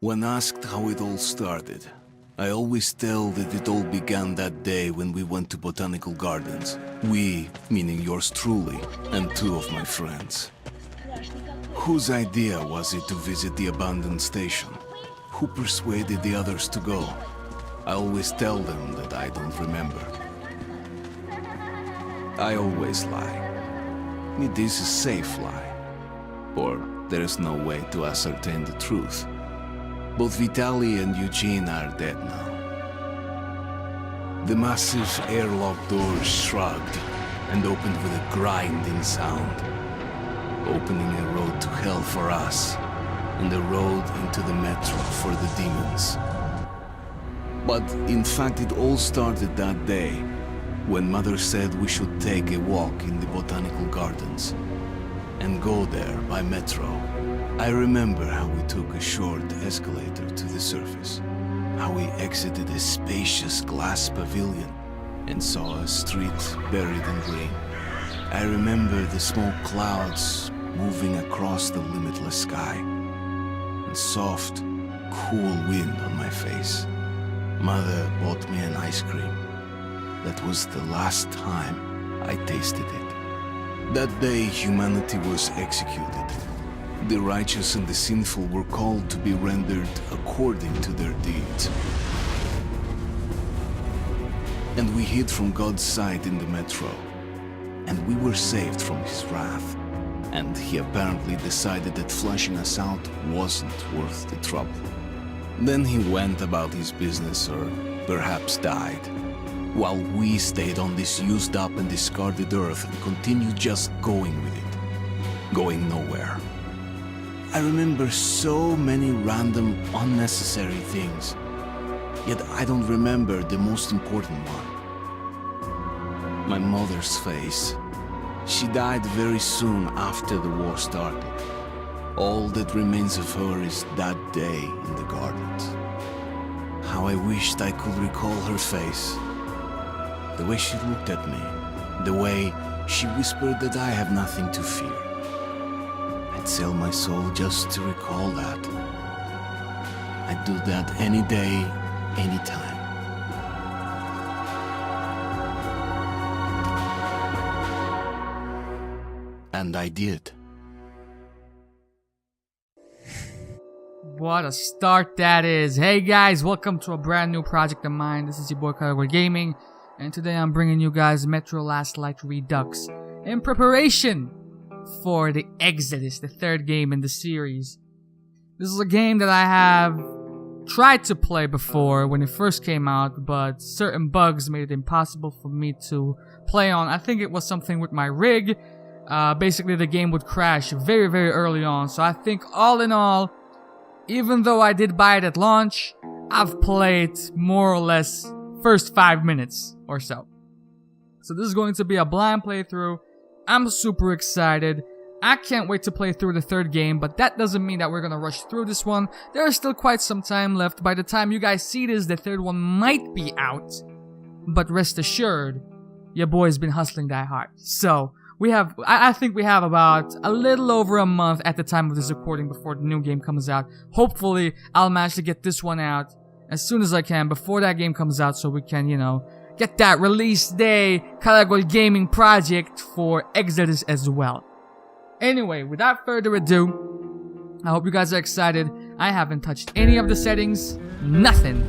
When asked how it all started, I always tell that it all began that day when we went to botanical gardens. We, meaning yours truly, and two of my friends. Whose idea was it to visit the abandoned station? Who persuaded the others to go? I always tell them that I don't remember. I always lie. It is a safe lie. Or there is no way to ascertain the truth. Both Vitaly and Eugene are dead now. The massive airlock doors shrugged and opened with a grinding sound, opening a road to hell for us and a road into the metro for the demons. But in fact, it all started that day when Mother said we should take a walk in the botanical gardens and go there by metro. I remember how we took a short escalator to the surface, how we exited a spacious glass pavilion and saw a street buried in green. I remember the smoke clouds moving across the limitless sky and soft, cool wind on my face. Mother bought me an ice cream. That was the last time I tasted it. That day, humanity was executed. The righteous and the sinful were called to be rendered according to their deeds. And we hid from God's sight in the metro. And we were saved from his wrath. And he apparently decided that flushing us out wasn't worth the trouble. Then he went about his business, or perhaps died, while we stayed on this used up and discarded earth and continued just going with it, going nowhere. I remember so many random, unnecessary things, yet I don't remember the most important one. My mother's face. She died very soon after the war started. All that remains of her is that day in the gardens. How I wished I could recall her face. The way she looked at me. The way she whispered that I have nothing to fear. I'd sell my soul just to recall that. I'd do that any day, any time. And I did. What a start that is. Hey guys, welcome to a brand new project of mine. This is your boy Karagol Gaming, and today I'm bringing you guys Metro Last Light Redux in preparation for the Exodus, the third game in the series. This is a game that I have tried to play before when it first came out, but certain bugs made it impossible for me to play on. I think it was something with my rig. Basically the game would crash very, very early on. So I think all in all, even though I did buy it at launch, I've played more or less first 5 minutes or so. So this is going to be a blind playthrough. I'm super excited. I can't wait to play through the third game, but that doesn't mean that we're gonna rush through this one. There is still quite some time left. By the time you guys see this, the third one might be out. But rest assured, your boy's been hustling that hard. So I think we have about a little over a month at the time of this recording before the new game comes out. Hopefully, I'll manage to get this one out as soon as I can before that game comes out so we can, get that release day Karagol Gaming project for Exodus as well. Anyway, without further ado, I hope you guys are excited. I haven't touched any of the settings, nothing.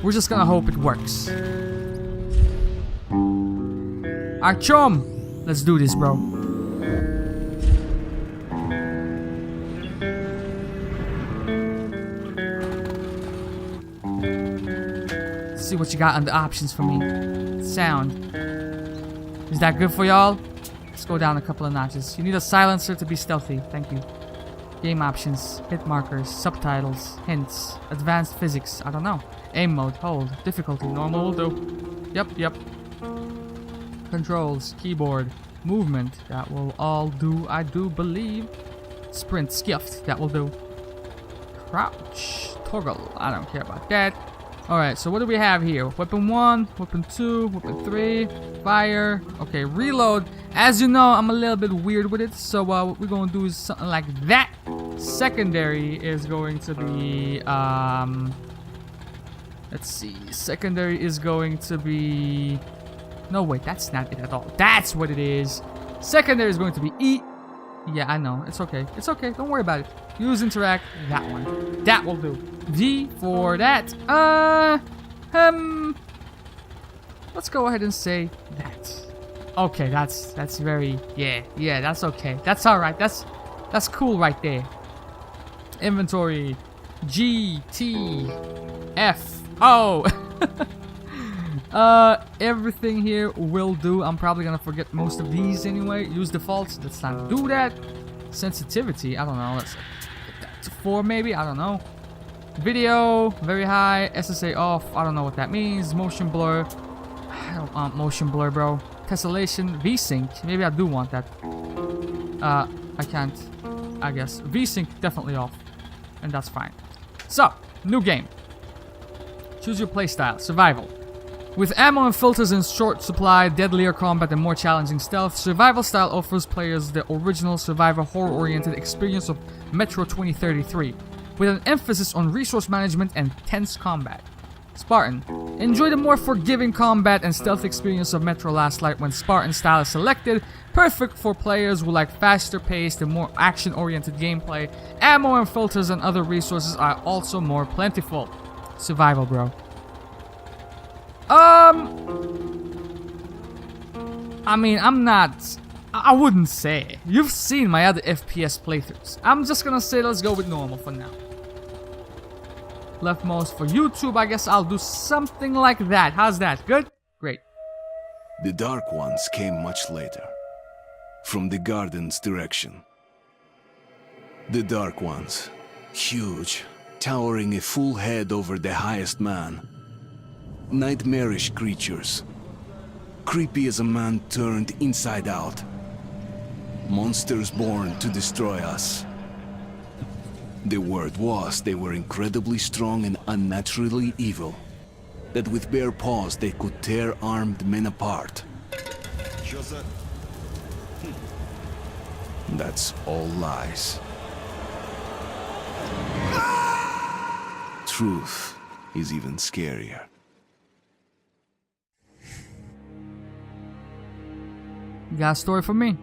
We're just gonna hope it works. Artyom! Let's do this, bro. Let's see what you got on the options for me. Sound. Is that good for y'all? Let's go down a couple of notches. You need a silencer to be stealthy. Thank you. Game options. Hit markers. Subtitles. Hints. Advanced physics. I don't know. Aim mode. Hold. Difficulty. Normal will do. Yep. Controls, keyboard, movement, that will all do, I do believe. Sprint, skift, that will do. Crouch, toggle, I don't care about that. Alright, so what do we have here? Weapon 1, weapon 2, weapon 3, fire. Okay, reload. As you know, I'm a little bit weird with it, so what we're gonna do is something like that. secondary is going to be, let's see. Secondary is going to be... No, wait, that's not it at all. That's what it is. Secondary is going to be E. Yeah, I know. It's okay. It's okay. Don't worry about it. Use interact. That one. That will do. D for that. Let's go ahead and say that. Okay, that's very... Yeah, that's okay. That's alright. That's cool right there. Inventory. G, T, F, O. Everything here will do. I'm probably gonna forget most of these anyway. Use defaults. Let's not do that. Sensitivity. I don't know. Let's 4 maybe. I don't know. Video. Very high. SSA off. I don't know what that means. Motion blur. I don't want motion blur, bro. Tessellation. VSync. Maybe I do want that. I can't. I guess. VSync definitely off. And that's fine. So, new game. Choose your playstyle. Survival. With ammo and filters in short supply, deadlier combat, and more challenging stealth, survival style offers players the original survivor horror-oriented experience of Metro 2033, with an emphasis on resource management and tense combat. Spartan. Enjoy the more forgiving combat and stealth experience of Metro Last Light when Spartan style is selected, perfect for players who like faster paced and more action-oriented gameplay. Ammo and filters and other resources are also more plentiful. Survival, bro. I mean, I wouldn't say. You've seen my other FPS playthroughs. I'm just gonna say let's go with normal for now. Leftmost for YouTube, I guess I'll do something like that. How's that? Good? Great. The Dark Ones came much later, from the garden's direction. The Dark Ones, huge, towering a full head over the highest man. Nightmarish creatures, creepy as a man turned inside out. Monsters born to destroy us. The word was they were incredibly strong and unnaturally evil, that with bare paws they could tear armed men apart. That's all lies. Truth is even scarier. You got a story for me?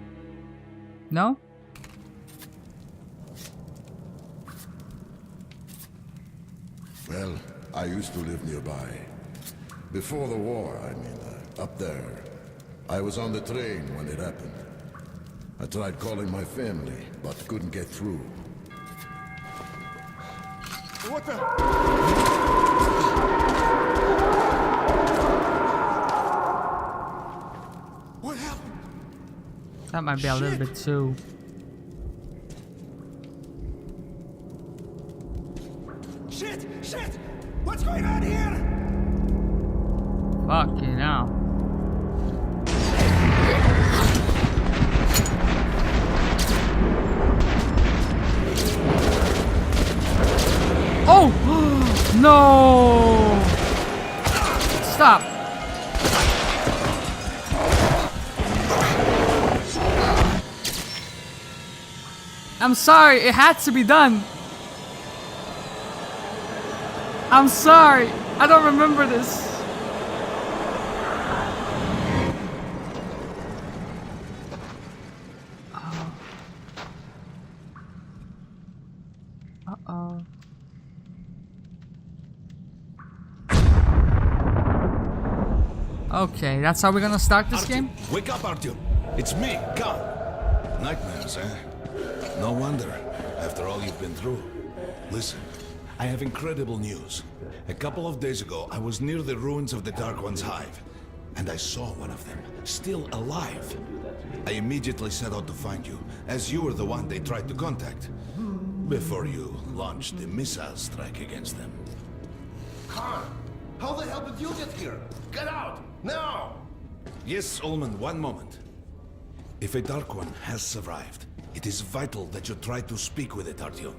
No? Well, I used to live nearby. Before the war, I mean, up there. I was on the train when it happened. I tried calling my family, but couldn't get through. What the? What happened? That might be a little bit too... Shit! What's going on here? Fucking hell. Oh! No! Stop. I'm sorry, it had to be done. I'm sorry, I don't remember this. Uh-oh. Okay, that's how we're gonna start this game? Wake up, Artyom. It's me, come. Nightmares, eh? No wonder, after all you've been through. Listen, I have incredible news. A couple of days ago, I was near the ruins of the Dark One's hive, and I saw one of them, still alive. I immediately set out to find you, as you were the one they tried to contact, before you launched the missile strike against them. Khan, how the hell did you get here? Get out, now! Yes, Ullman, one moment. If a Dark One has survived, it is vital that you try to speak with it, Artyom.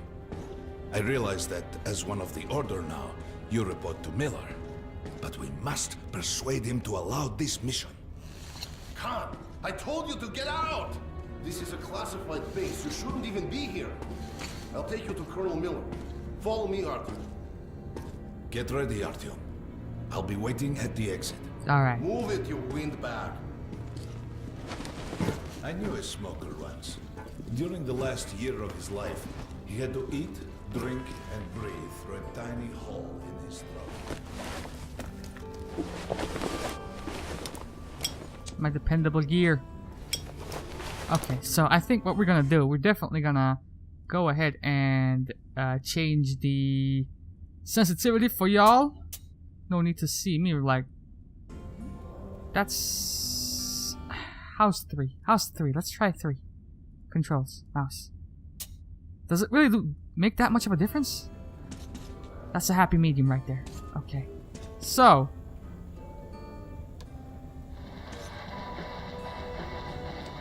I realize that, as one of the Order now, you report to Miller. But we must persuade him to allow this mission. Khan, I told you to get out! This is a classified base. You shouldn't even be here. I'll take you to Colonel Miller. Follow me, Artyom. Get ready, Artyom. I'll be waiting at the exit. Alright. Move it, you windbag. I knew a smoker once. During the last year of his life, he had to eat, drink, and breathe through a tiny hole in his throat. My dependable gear. Okay, so I think what we're gonna do, we're definitely gonna go ahead and change the sensitivity for y'all. No need to see me like that's house 3. House 3. Let's try 3. Controls. Mouse. Does it really make that much of a difference? That's a happy medium right there. Okay. So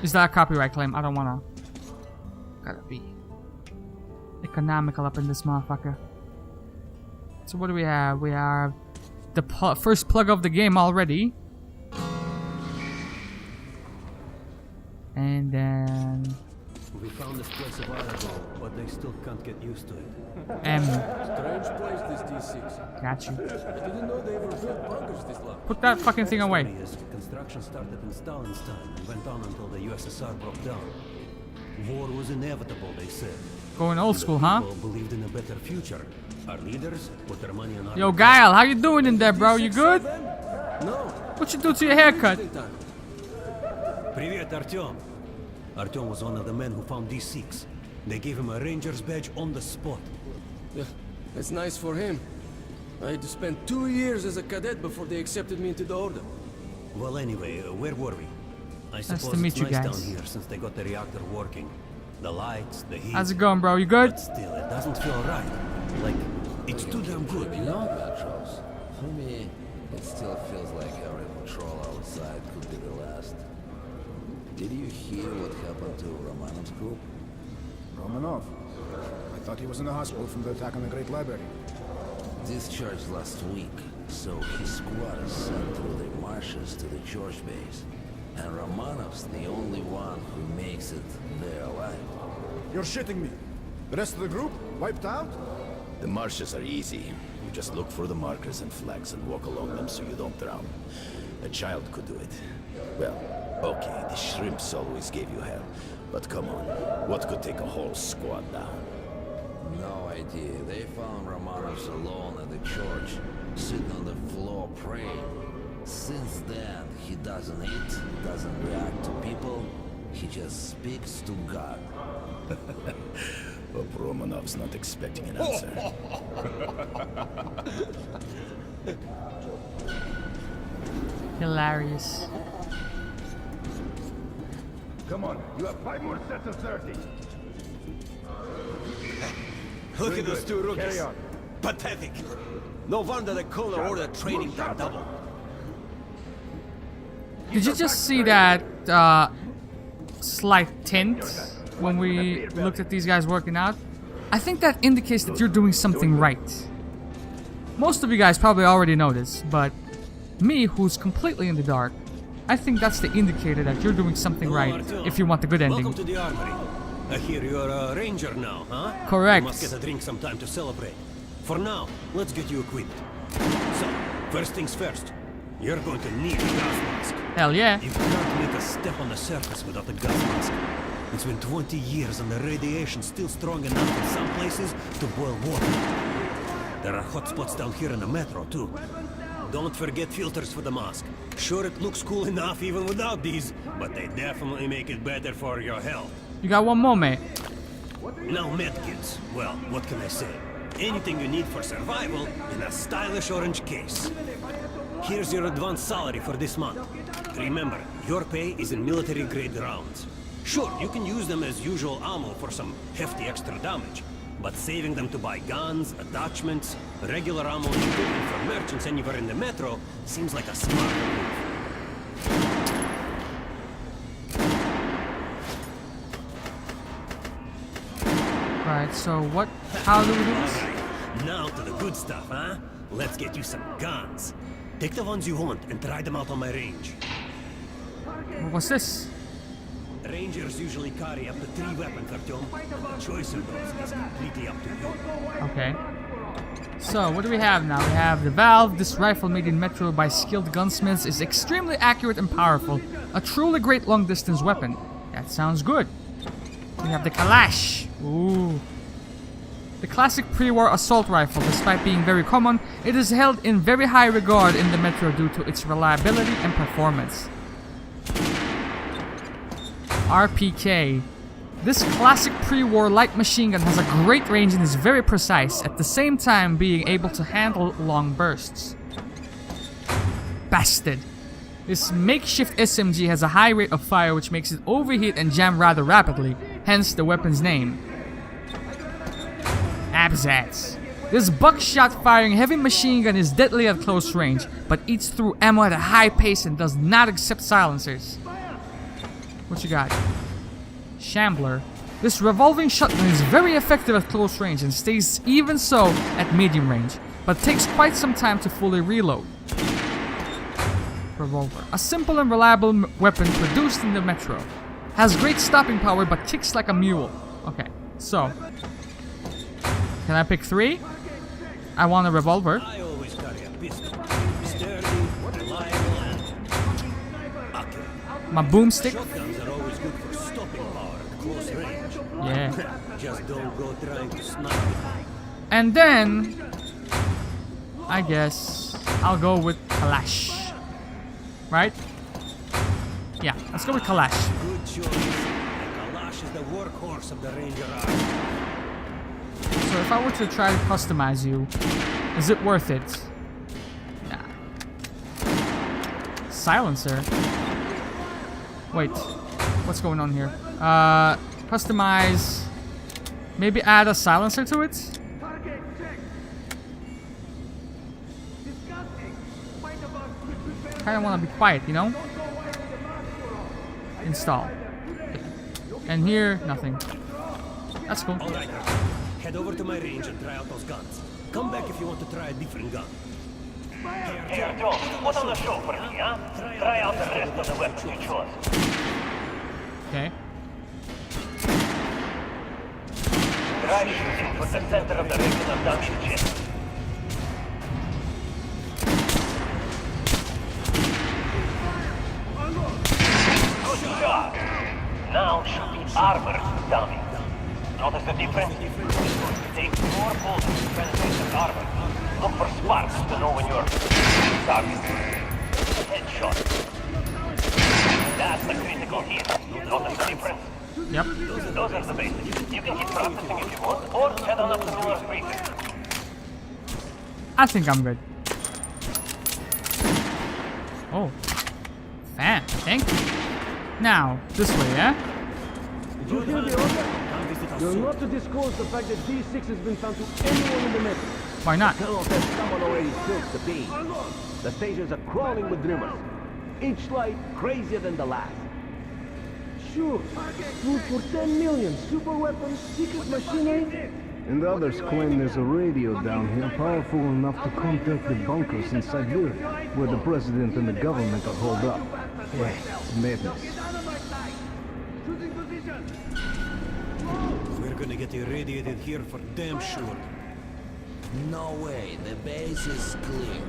is that a copyright claim? I don't wanna. Gotta be economical up in this motherfucker. So what do we have? We have the first plug of the game already. And then We found this place a while ago, but they still can't get used to it. Strange place, this D6. Got you. I didn't know they ever built bunkers this long. Put that fucking thing away. Construction started in Stalin's time and went on until the USSR broke down. War was inevitable, they said. Going old school, huh? People believed in a better future. Our leaders put their money on our... Yo, Guile, how you doing in there, bro? You good? No. What you do to your haircut? Привет, Artyom. Artyom was one of the men who found D6. They gave him a ranger's badge on the spot. Yeah, that's nice for him. I had to spend 2 years as a cadet before they accepted me into the order. Well, anyway, where were we? I Nice suppose to meet it's you nice guys. down here since they got the reactor working. The lights, the heat. How's it going, bro? You good? But still, it doesn't feel right. Like, it's too damn good, you know? Metros. For me, it still feels like every patrol outside could be the last. Did you hear what happened to Romanov's group? Romanov? I thought he was in the hospital from the attack on the Great Library. Discharged last week, so his squad is sent through the marshes to the George base. And Romanov's the only one who makes it there alive. You're shitting me. The rest of the group? Wiped out? The marshes are easy. You just look for the markers and flags and walk along them so you don't drown. A child could do it. Well, okay, the shrimps always gave you hell. But come on, what could take a whole squad down? No idea. They found Romanov's alone at the church, sitting on the floor praying. Since then, he doesn't eat, doesn't react to people. He just speaks to God. Hope Romanov's not expecting an answer. Hilarious. Come on, you have 5 more sets of 30. Look at those two rookies. Carry on. Pathetic. No wonder the Kohler ordered training them double. Did you just see that slight tint when we looked at these guys working out? I think that indicates that you're doing something right. Most of you guys probably already know this, but me, who's completely in the dark, I think that's the indicator that you're doing something right if you want the good ending. Welcome to the armory. I hear you're a ranger now, huh? Correct. You must get a drink sometime to celebrate. For now, let's get you equipped. So, first things first. You're going to need a gas mask. Hell yeah. You can't make a step on the surface without a gas mask. It's been 20 years and the radiation's still strong enough in some places to boil water. There are hot spots down here in the metro, too. Don't forget filters for the mask. Sure, it looks cool enough even without these, but they definitely make it better for your health. You got one more, mate. Now medkits. Well, what can I say? Anything you need for survival in a stylish orange case. Here's your advance salary for this month. Remember, your pay is in military-grade rounds. Sure, you can use them as usual ammo for some hefty extra damage, but saving them to buy guns, attachments, regular ammo and equipment for merchants anywhere in the metro seems like a smart move. Right, so how do we do this? Alright, now to the good stuff, huh? Let's get you some guns. Take the ones you want and try them out on my range. What's this? Rangers usually carry up to 3 weapons, Artyom. The choice of those is completely up to you. Okay. So, what do we have now? We have the Valve. This rifle made in Metro by skilled gunsmiths is extremely accurate and powerful. A truly great long-distance weapon. That sounds good. We have the Kalash. Ooh. The classic pre-war assault rifle. Despite being very common, it is held in very high regard in the Metro due to its reliability and performance. RPK. This classic pre-war light machine gun has a great range and is very precise, at the same time being able to handle long bursts. Bastard. This makeshift SMG has a high rate of fire which makes it overheat and jam rather rapidly, hence the weapon's name. Abzats. This buckshot firing heavy machine gun is deadly at close range, but eats through ammo at a high pace and does not accept silencers. What you got? Shambler. This revolving shotgun is very effective at close range and stays even so at medium range, but takes quite some time to fully reload. Revolver. A simple and reliable weapon produced in the Metro. Has great stopping power but kicks like a mule. Okay, so. Can I pick 3? I want a revolver. I always carry a pistol. Sturdy, reliable, and accurate. My boomstick. Shotguns are always good for stopping power at close range. Yeah. Just don't go trying to snipe. And then, I guess I'll go with Kalash. Right? Yeah, let's go with Kalash. Good choice. The Kalash is the workhorse of the Ranger army. So if I were to try to customize you, is it worth it? Nah. Silencer? Wait, what's going on here? Customize. Maybe add a silencer to it? Kinda wanna be quiet, you know? Install. And here, nothing. That's cool. Alright, head over to my range and try out those guns. Come back if you want to try a different gun. Hey Artyom, put on the show for me, huh? Try out the rest of the weapons you chose. Okay. Try shooting for the center of the regular dungeon chest. Good job. Now shoot the armor, dummy. Notice the difference? It's going to take more bullets to penetrate the armor. Look for sparks to know when you're target. Headshot. That's the critical hit. Notice the difference? Yep. Those are the basics. You can keep practicing if you want, or head on up to Miller's briefing. I think I'm good. Oh. Fan, thank you. Now, this way, yeah? Did you hear the order? You're not to disclose the fact that D6 has been found to anyone in the Metro. Why not? Colonel says someone already spilled the beans. The stations are crawling with rumors. Each light crazier than the last. Sure, food for 10 million, super weapons, secret machinery. And others claim there's a radio down here powerful enough to contact the bunkers in Siberia, where the president and the government are holed up. Yeah, it's madness. We're gonna get irradiated here for damn sure. No way, the base is clear.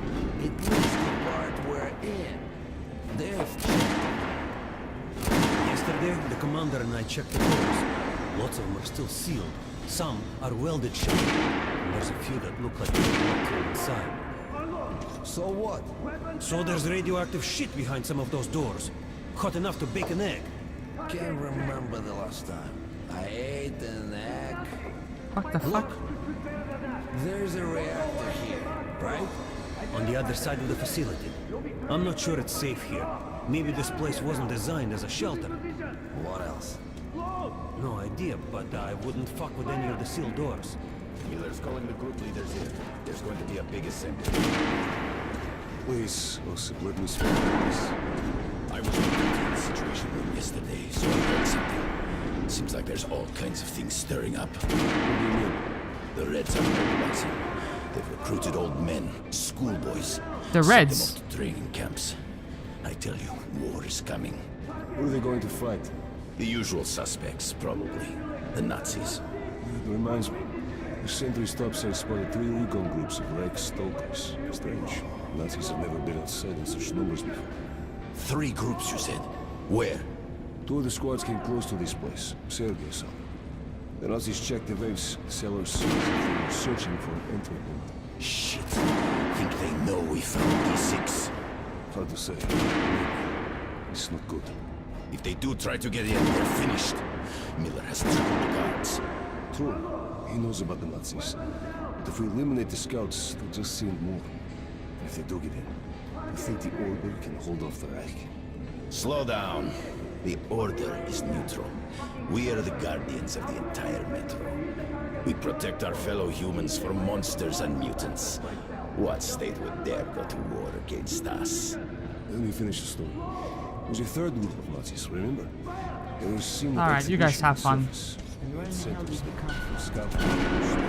At least the part we're in. They've checked. Yesterday, the commander and I checked the doors. Lots of them are still sealed. Some are welded shut. And there's a few that look like they're locked from inside. So what? So there's radioactive shit behind some of those doors. Hot enough to bake an egg. Can't remember the last time I ate an egg. What the fuck? There's a reactor here, right? On the other side of the facility. I'm not sure it's safe here. Maybe this place wasn't designed as a shelter. What else? No idea, but I wouldn't fuck with any of the sealed doors. Miller's calling the group leaders in. There's going to be a big assembly. Please, Osip, let me speak to this. I was in the situation room yesterday, so I heard something. Seems like there's all kinds of things stirring up. What do you mean? The Reds are mobilizing. They've recruited old men, schoolboys. The Reds? Sent them off to training camps. I tell you, war is coming. Who are they going to fight? The usual suspects, probably. The Nazis. It reminds me. The sentry's topside spotted 3 recon groups of Reich stalkers. Strange. Nazis have never been outside in such numbers before. 3 groups, you said? Where? 2 of the squads came close to this place. Sergei saw them. The Nazis checked the waves, cellars, they were searching for an entry point. Shit. Think they know we found D6? Hard to say. It's not good. If they do try to get in, they're finished. Miller has tripled the guards. True. He knows about the Nazis. But if we eliminate the scouts, they'll just send more. And if they do get in, I think the Order can hold off the Reich. Slow down. The Order is neutral. We are the guardians of the entire metro. We protect our fellow humans from monsters and mutants. What state would dare go to war against us? Let me finish the story. There was a 3rd group of Nazis, remember? They were seen at Alright, you guys have fun. You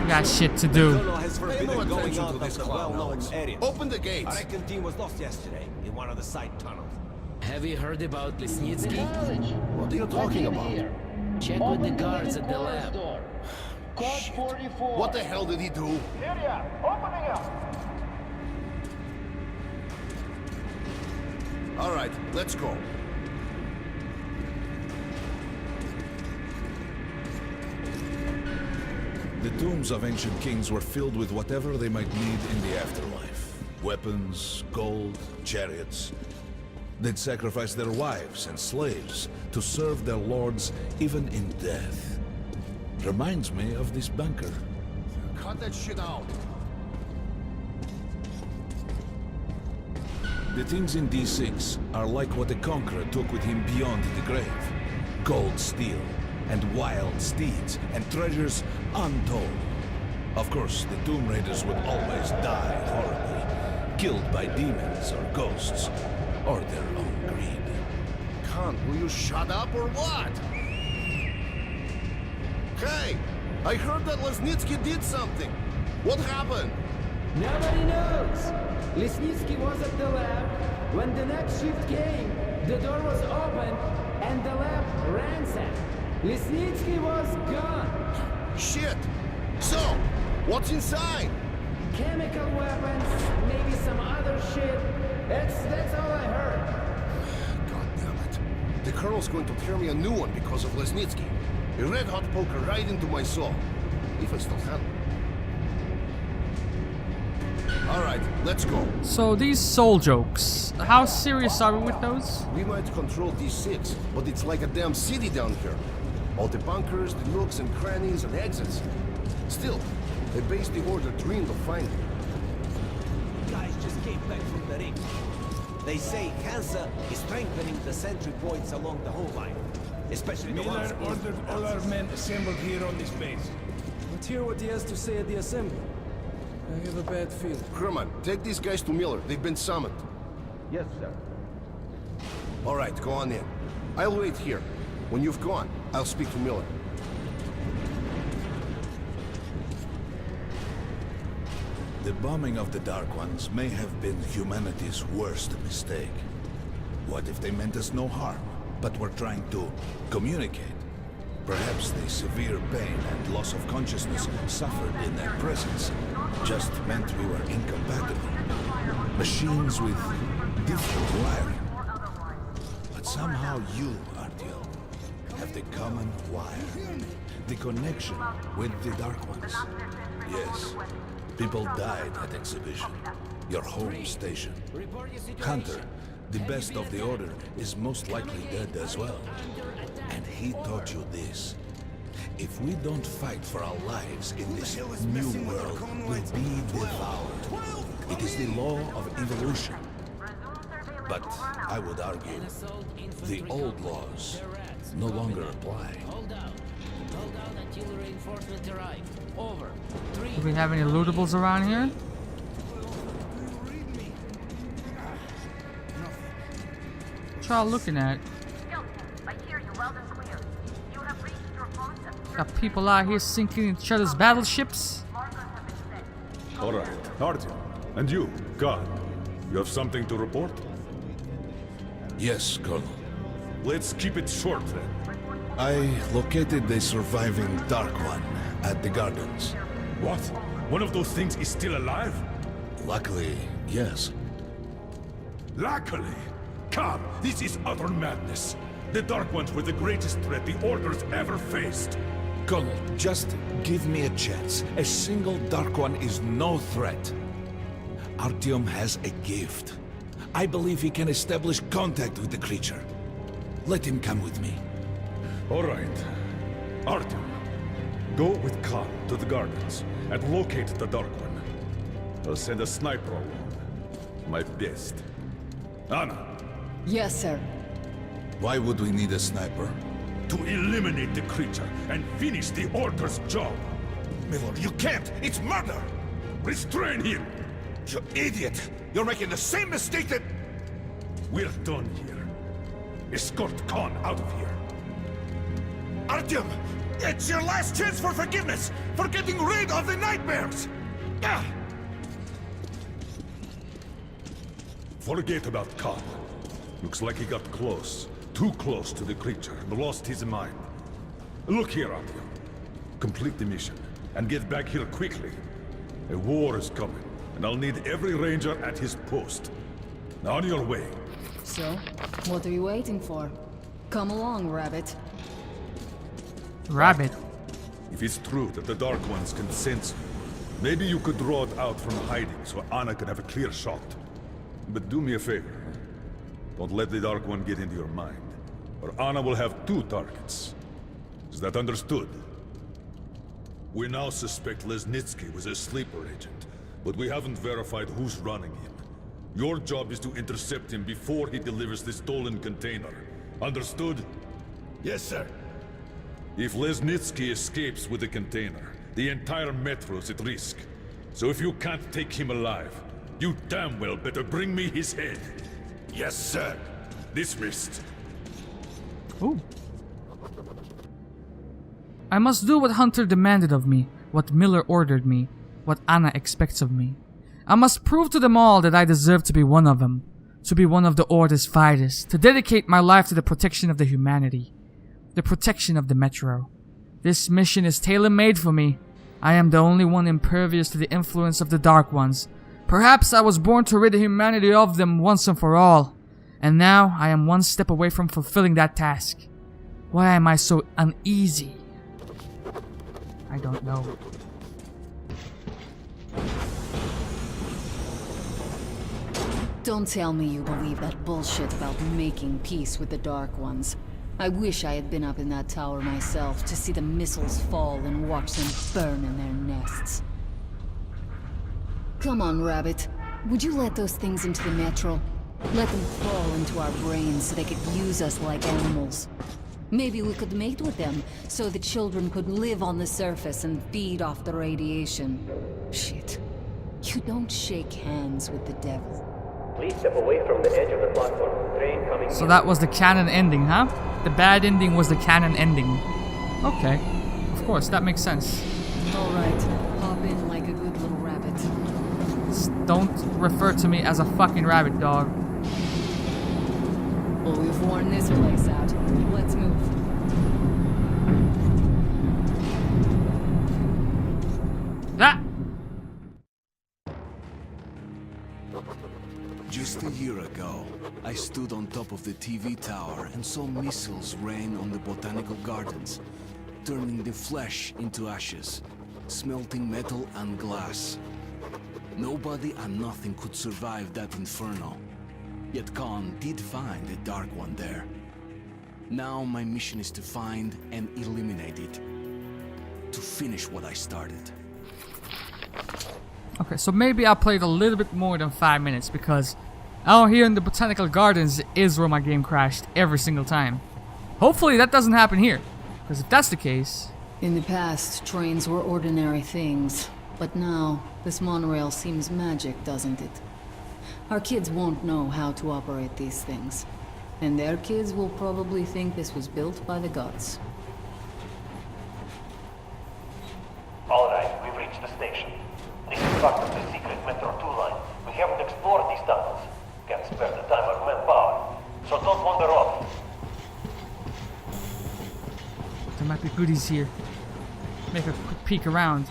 got shit to do. Open the gates! Our recon team was lost yesterday in one of the side tunnels. Have you heard about Lesnitsky? What are you talking about? Check with the guards at the lab. Shit. What the hell did he do? All right, let's go. The tombs of ancient kings were filled with whatever they might need in the afterlife. Weapons, gold, chariots. They'd sacrifice their wives and slaves to serve their lords even in death. Reminds me of this bunker. Cut that shit out. The things in D6 are like what the Conqueror took with him beyond the grave. Gold steel, and wild steeds, and treasures untold. Of course, the Tomb Raiders would always die horribly, killed by demons or ghosts, or their own greed. Khan, will you shut up or what? Hey! I heard that Lesnitsky did something. What happened? Nobody knows. Lesnitsky was at the lab. When the next shift came, the door was open and the lab ransacked. Lesnitsky was gone. Shit! So, what's inside? Chemical weapons, maybe some other shit. That's all I heard. God damn it. The Colonel's going to tear me a new one because of Lesnitsky. A red-hot poker right into my soul. If I still have it. Alright, let's go. So these soul jokes, how serious are we with those? We might control D6, but it's like a damn city down here. All the bunkers, the nooks and crannies and exits. Still, the base the Order dreamed of finding. Guys just came back from the ring. They say Hansa is strengthening the sentry points along the whole line. Especially the ones... Miller ordered all our men assembled here on this base. Let's hear what he has to say at the assembly. I have a bad feeling. Herman, take these guys to Miller. They've been summoned. Yes, sir. Alright, go on in. I'll wait here. When you've gone, I'll speak to Miller. The bombing of the Dark Ones may have been humanity's worst mistake. What if they meant us no harm, but were trying to communicate? Perhaps the severe pain and loss of consciousness suffered in their presence just meant we were incompatible. Machines with different wiring. But somehow you, Artyom, have the common wire. The connection with the Dark Ones. Yes, people died at Exhibition, your home station. Hunter, the best of the Order, is most likely dead as well. And he taught you this. If we don't fight for our lives in this new world, we'll be devoured. It is the law of evolution. But I would argue, the old laws no longer apply. Hold out until reinforcements arrive. Over. 3. Do we have any lootables around here? What y'all looking at? Got people out here sinking each other's battleships? Alright, Artyom. And you, God, you have something to report? Yes, Colonel. Let's keep it short then. I located the surviving Dark One at the gardens. What? One of those things is still alive? Luckily, yes. Luckily? Come, this is utter madness. The Dark Ones were the greatest threat the Order's ever faced. Colonel, just give me a chance. A single Dark One is no threat. Artyom has a gift. I believe he can establish contact with the creature. Let him come with me. All right. Artyom, go with Khan to the gardens and locate the Dark One. I'll send a sniper along. My best. Anna. Yes, sir. Why would we need a sniper? To eliminate the creature and finish the Order's job. Miller, you can't! It's murder! Restrain him! You idiot! You're making the same mistake that... We're done here. Escort Khan out of here. Artyom! It's your last chance for forgiveness! For getting rid of the nightmares! Ah! Forget about Khan. Looks like he got close. Too close to the creature and lost his mind. Look here, Artyom. Complete the mission and get back here quickly. A war is coming, and I'll need every ranger at his post. Now on your way. So, what are you waiting for? Come along, Rabbit. Rabbit? If it's true that the Dark Ones can sense you, maybe you could draw it out from hiding so Anna can have a clear shot. But do me a favor. Don't let the Dark One get into your mind, or Anna will have 2 targets. Is that understood? We now suspect Lesnitsky was a sleeper agent, but we haven't verified who's running him. Your job is to intercept him before he delivers the stolen container. Understood? Yes, sir. If Lesnitsky escapes with the container, the entire metro's at risk. So if you can't take him alive, you damn well better bring me his head. Yes, sir. Dismissed. Ooh. I must do what Hunter demanded of me, what Miller ordered me, what Anna expects of me. I must prove to them all that I deserve to be one of them, to be one of the Order's fighters, to dedicate my life to the protection of the humanity, the protection of the Metro. This mission is tailor-made for me. I am the only one impervious to the influence of the Dark Ones. Perhaps I was born to rid humanity of them once and for all, and now I am one step away from fulfilling that task. Why am I so uneasy? I don't know. Don't tell me you believe that bullshit about making peace with the Dark Ones. I wish I had been up in that tower myself to see the missiles fall and watch them burn in their nests. Come on, Rabbit. Would you let those things into the Metro? Let them crawl into our brains so they could use us like animals. Maybe we could mate with them, so the children could live on the surface and feed off the radiation. Shit. You don't shake hands with the devil. Please step away from the edge of the platform. Train coming. So that was the canon ending, huh? The bad ending was the canon ending. Okay. Of course, that makes sense. Alright, hop in like a good little rabbit. Don't refer to me as a fucking rabbit, dog. Well, we've worn this place out. Let's move. Ah! Just a year ago, I stood on top of the TV tower and saw missiles rain on the botanical gardens, turning the flesh into ashes, smelting metal and glass. Nobody and nothing could survive that inferno. Yet Khan did find a Dark One there. Now my mission is to find and eliminate it. To finish what I started. Okay, so maybe I played a little bit more than 5 minutes because out here in the Botanical Gardens is where my game crashed every single time. Hopefully that doesn't happen here, because if that's the case... In the past, trains were ordinary things, but now this monorail seems magic, doesn't it? Our kids won't know how to operate these things, and their kids will probably think this was built by the gods. Alright, we've reached the station. This is part of the secret Metro 2 line. We haven't explored these tunnels. Can't spare the time or manpower, so don't wander off. might be goodies here. Make a quick peek around.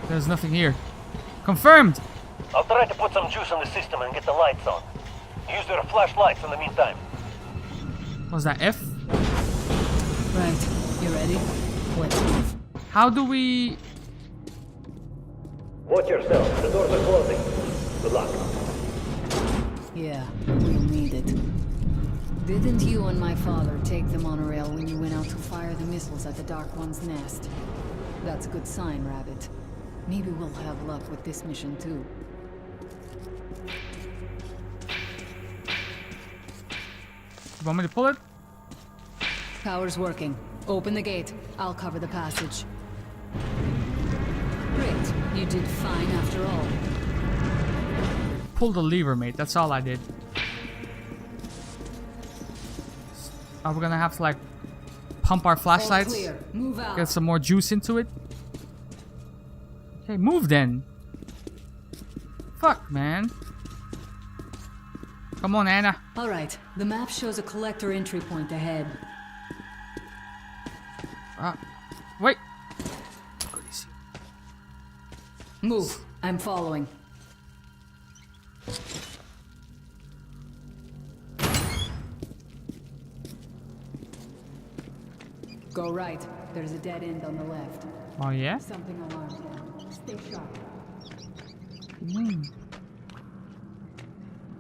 There's nothing here. Confirmed! I'll try to put some juice on the system and get the lights on. Use their flashlights in the meantime. Was that F? Right. You ready? Let's move. How do we... Watch yourself. The doors are closing. Good luck. Yeah, we'll need it. Didn't you and my father take the monorail when you went out to fire the missiles at the Dark One's nest? That's a good sign, Rabbit. Maybe we'll have luck with this mission too. You want me to pull it? Power's working. Open the gate. I'll cover the passage. Great. You did fine after all. Pull the lever, mate. That's all I did. Are we gonna have to like pump our flashlights? All clear. Move out. Get some more juice into it? Okay, move then. Fuck, man. Come on, Anna. Alright. The map shows a collector entry point ahead. Wait. Move. I'm following. Go right. There's a dead end on the left. Oh, yeah? Something alarmed him. Stay sharp.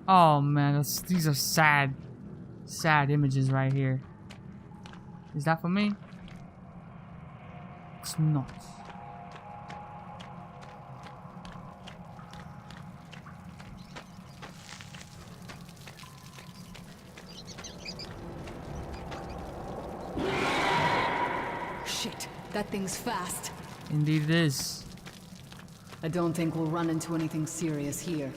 Oh, man. These are sad. Sad images right here. Is that for me? It's not. Shit, that thing's fast. Indeed it is. I don't think we'll run into anything serious here.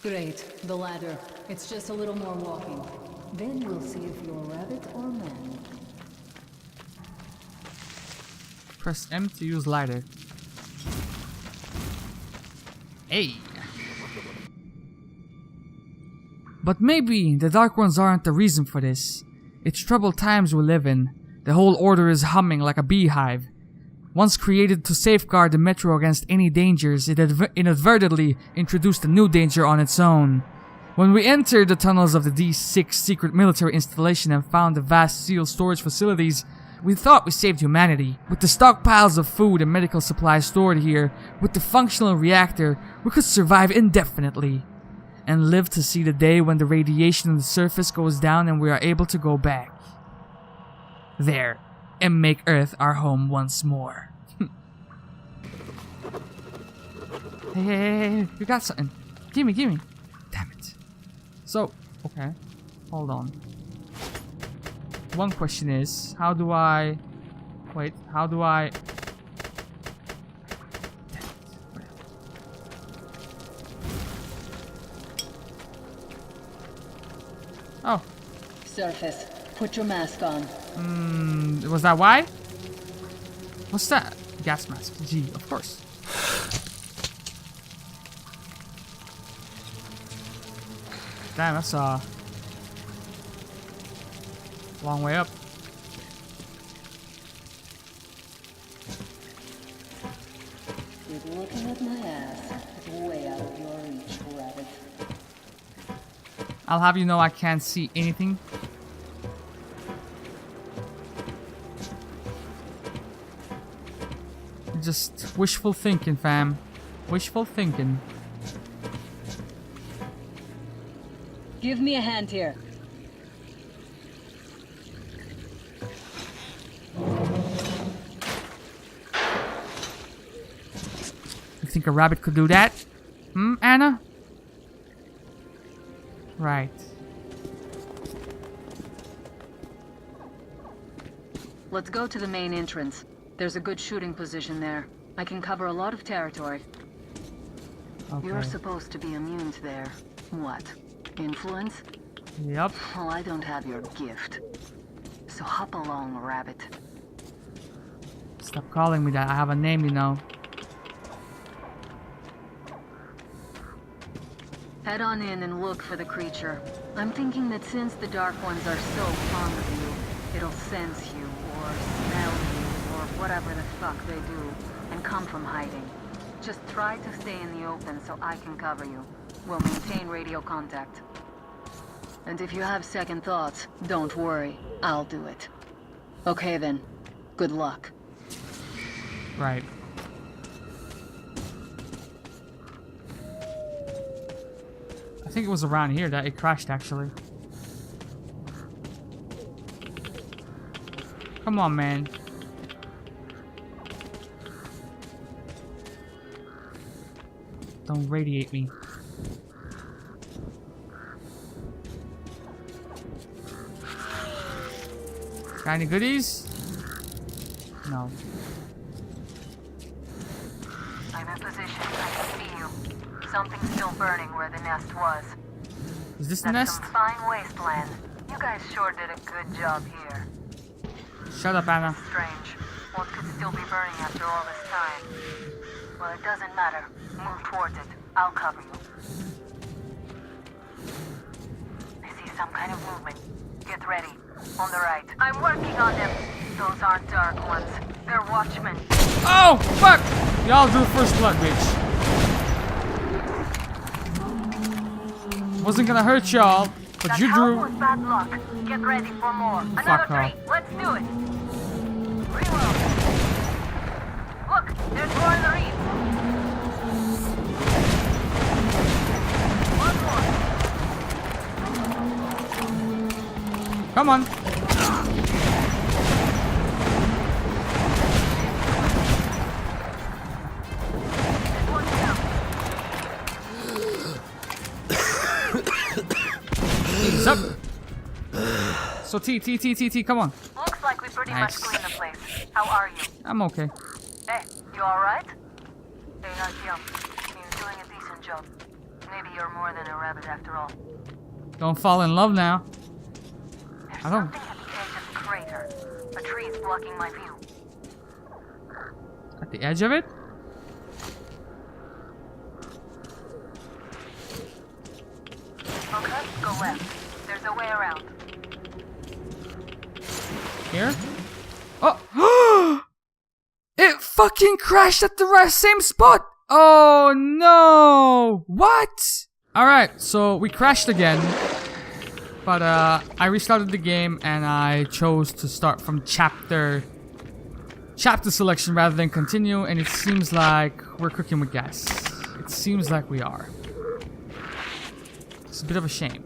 Great, the ladder. It's just a little more walking. Then we'll see if you're rabbit or man. Press M to use ladder. Hey. But maybe the Dark Ones aren't the reason for this. It's troubled times we live in. The whole order is humming like a beehive. Once created to safeguard the Metro against any dangers, it inadvertently introduced a new danger on its own. When we entered the tunnels of the D6 secret military installation and found the vast sealed storage facilities, we thought we saved humanity. With the stockpiles of food and medical supplies stored here, with the functional reactor, we could survive indefinitely. And live to see the day when the radiation on the surface goes down and we are able to go back there and make Earth our home once more. Hey, you got something. Gimme. Damn it. So, okay. Hold on. One question is, how do I... Wait, how do I... Oh. Surface. Put your mask on. Was that why? What's that? Gas mask. G, of course. Damn, that's a long way up. Keep looking at my ass. It's way out of your reach, rabbit. I'll have you know I can't see anything. Just wishful thinking, fam. Wishful thinking. Give me a hand here. You think a rabbit could do that? Anna? Right. Let's go to the main entrance. There's a good shooting position there. I can cover a lot of territory. Okay. You're supposed to be immune to their... what? Influence? Yep. Well, I don't have your gift. So hop along, rabbit. Stop calling me that. I have a name, you know. Head on in and look for the creature. I'm thinking that since the Dark Ones are so fond of you, it'll sense you, or smell you, or whatever the fuck they do, and come from hiding. Just try to stay in the open so I can cover you. We'll maintain radio contact. And if you have second thoughts, don't worry. I'll do it. Okay then. Good luck. Right. I think it was around here that it crashed, actually. Come on, man. Don't radiate me. Got any goodies? No. I'm in position. I can see you. Something's still burning where the nest was. Is this the nest? Some fine wasteland. You guys sure did a good job here. Shut up, Anna. Strange. What could still be burning after all this time? Well, it doesn't matter. Move towards it. I'll cover you. I see some kind of movement. Get ready. On the right. I'm working on them. Those aren't Dark Ones. They're Watchmen. Oh, fuck! Y'all drew first blood, bitch. Wasn't gonna hurt y'all, but that you drew. Was bad luck. Get ready for more. Fuck Another her. 3. Let's do it. Reload. Look, there's more in the reef. One more. Come on. He's up. So T, come on. Looks like we pretty Nice. much cleaned the place. How are you? I'm okay. Hey, you alright? Hey, Artyom, you're doing a decent job. Maybe you're more than a rabbit after all. Don't fall in love now. I don't. Something at the edge of the crater. A tree is blocking my view. At the edge of it? Okay, go left. There's a way around. Here? Oh! It fucking crashed at the same spot! Oh no! What? Alright, so we crashed again. But I restarted the game and I chose to start from chapter selection rather than continue, and it seems like we're cooking with gas. It seems like we are. It's a bit of a shame.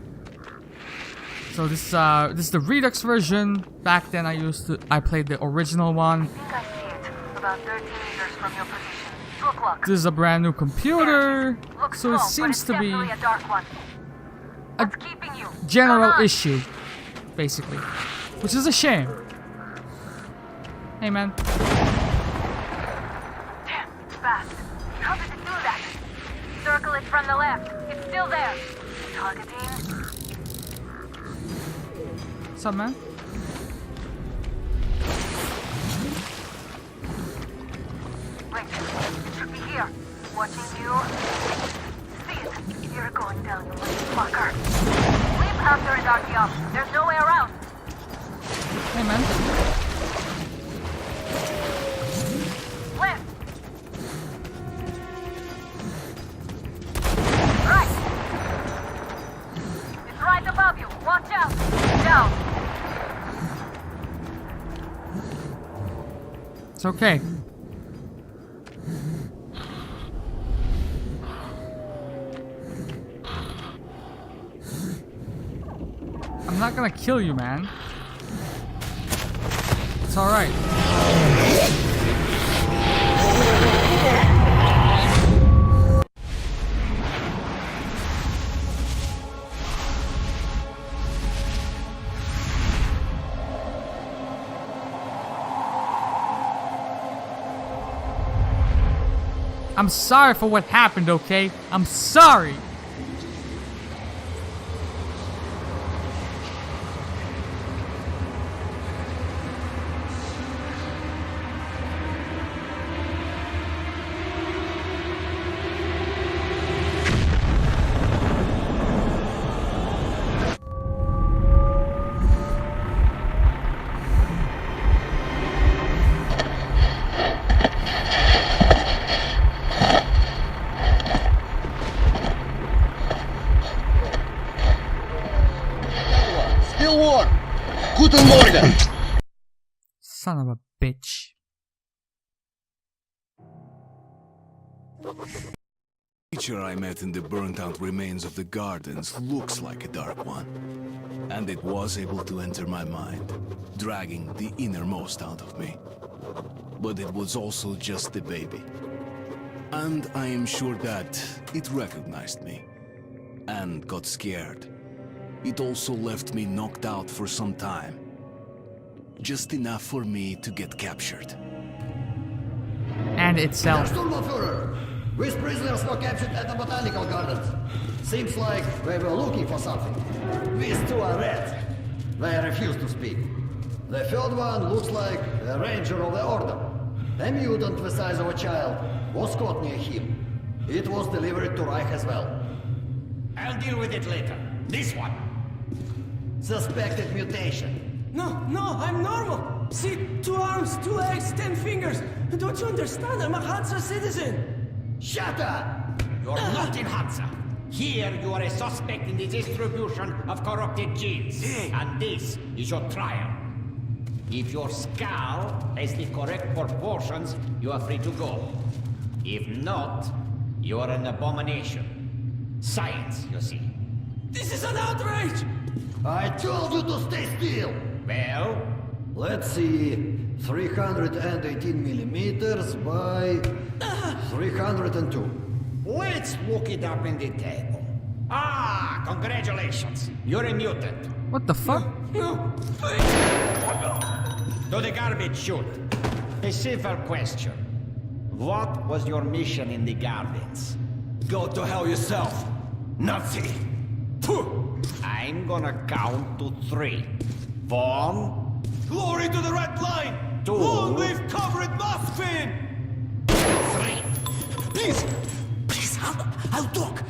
So this is the Redux version. Back then I played the original one. I think I see it. About 30 meters from your position. 2 o'clock. This is a brand new computer, Looks so it slow, but seems it's to be definitely a dark one. a What's keeping you? general Come on. issue, basically, which is a shame. Hey man, Damn, it's fast. How did it do that? Circle it from the left. It's still there. Targeting. what's up, man? Wait, it should be here. Watching you. See it. You're going down, you little fucker. Leap after it, Artyom. There's no way around. Hey man, Left. Right. It's right above you. Watch out. Down. it's okay. I'm not gonna kill you, man. It's alright. I'm sorry for what happened, okay? I'm sorry. Guten Morgen! Son of a bitch. The creature I met in the burnt-out remains of the gardens looks like a dark one. And it was able to enter my mind, dragging the innermost out of me. But it was also just a baby. And I am sure that it recognized me and got scared. It also left me knocked out for some time. Just enough for me to get captured. And itself. Sturmbannführer! These prisoners were captured at the botanical gardens. Seems like they were looking for something. These two are rats. They refuse to speak. The third one looks like a ranger of the order. A mutant the size of a child was caught near him. It was delivered to Reich as well. I'll deal with it later. This one. Suspected mutation. No, I'm normal. See, 2 arms, 2 legs, 10 fingers. Don't you understand? I'm a Hansa citizen. Shut up! You're not in Hansa. Here you are a suspect in the distribution of corrupted genes. And this is your trial. If your skull has the correct proportions, you are free to go. If not, you are an abomination. Science, you see. This is an outrage! I told you to stay still! Well? Let's see. 318 millimeters by 302. Let's look it up in the table. Ah, congratulations. You're a mutant. What the fuck? No. To the garbage chute. A simple question. What was your mission in the gardens? Go to hell yourself, Nazi! I'm gonna count to 3. 1. Glory to the Red Line! 2. Long live Comrade Mothfin! 3. Please, I'll talk.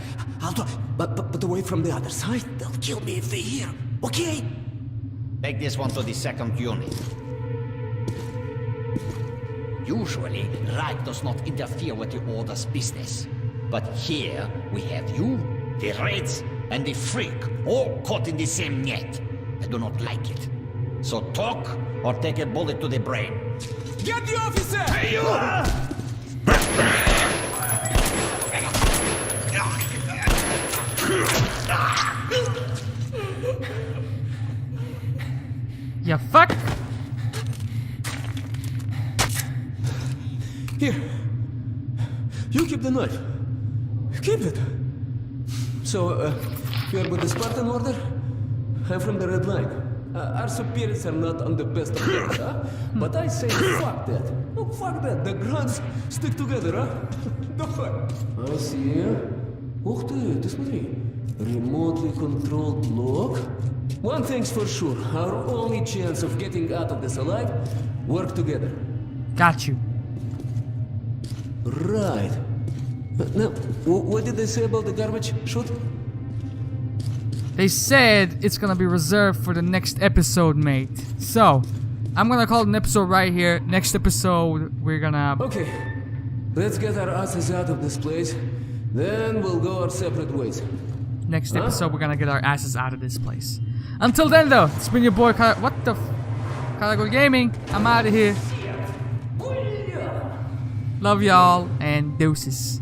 But away from the other side. They'll kill me if they hear. Okay? Take this one to the 2nd unit. Usually, Reich does not interfere with the Order's business. But here, we have you, the Reds, and the Freak, all caught in the same net. I do not like it. So talk, or take a bullet to the brain. Get the officer! Hey, you! You fuck! Here. You keep the knife. Keep it. So, you're with the Spartan Order? I'm from the Red Line. Our superiors are not on the best of terms, huh? But I say fuck that. No, fuck that. The Grunts stick together, huh? Давай. I see. Ух ты, ты смотри. Remotely controlled lock. One thing's for sure. Our only chance of getting out of this alive, work together. Got you. Right. Now, what did they say about the garbage chute? They said it's gonna be reserved for the next episode, mate. So, I'm gonna call it an episode right here. Next episode, we're gonna... Okay. Let's get our asses out of this place. Then we'll go our separate ways. Next episode, we're gonna get our asses out of this place. Until then, though, it's been your boy, what the Karagol Gaming. I'm out of here. Love y'all, and deuces.